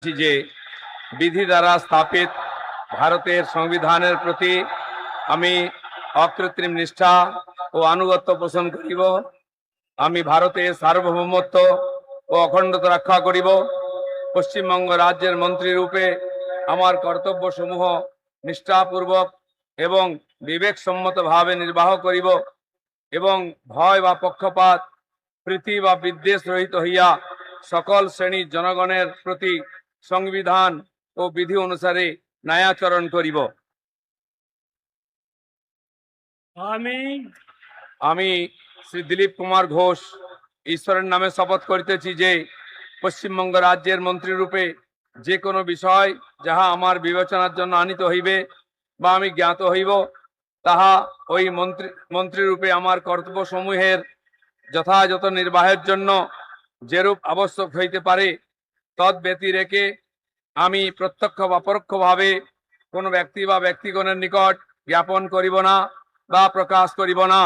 যে বিধি দ্বারা স্থাপিত ভারতের সংবিধানের প্রতি আমি অকৃত্রিম নিষ্ঠা ও আনুগত্য পোষণ করিব। আমি ভারতের সার্বভৌমত্ব ও অখণ্ডতা রক্ষা করিব। পশ্চিমবঙ্গ রাজ্যের মন্ত্রী রূপে আমার কর্তব্যসমূহ নিষ্ঠাপূর্বক এবং বিবেকসম্মতভাবে নির্বাহ করিব এবং ভয় বা পক্ষপাত প্রীতি বা বিদ্বেষ রহিত হইয়া সকল শ্রেণীর জনগণের প্রতি সংবিধান ও বিধি অনুসারে ন্যায়াচরণ করিব। আমি শ্রী দিলীপ কুমার ঘোষ ঈশ্বরের নামে শপথ করিতেছি যে পশ্চিমবঙ্গ রাজ্যের মন্ত্রী রূপে যে কোনো বিষয় যাহা আমার বিবেচনার জন্য আনিত হইবে বা আমি জ্ঞাত হইব, তাহা ওই মন্ত্রী রূপে আমার কর্তব্যসমূহের যথাযথ নির্বাহের জন্য যেরূপ আবশ্যক হইতে পারে তদ ব্যতি রেখে আমি প্রত্যক্ষ বা পরোক্ষভাবে কোনো ব্যক্তি বা ব্যক্তিগণের নিকট জ্ঞাপন করিব না বা প্রকাশ করিব না।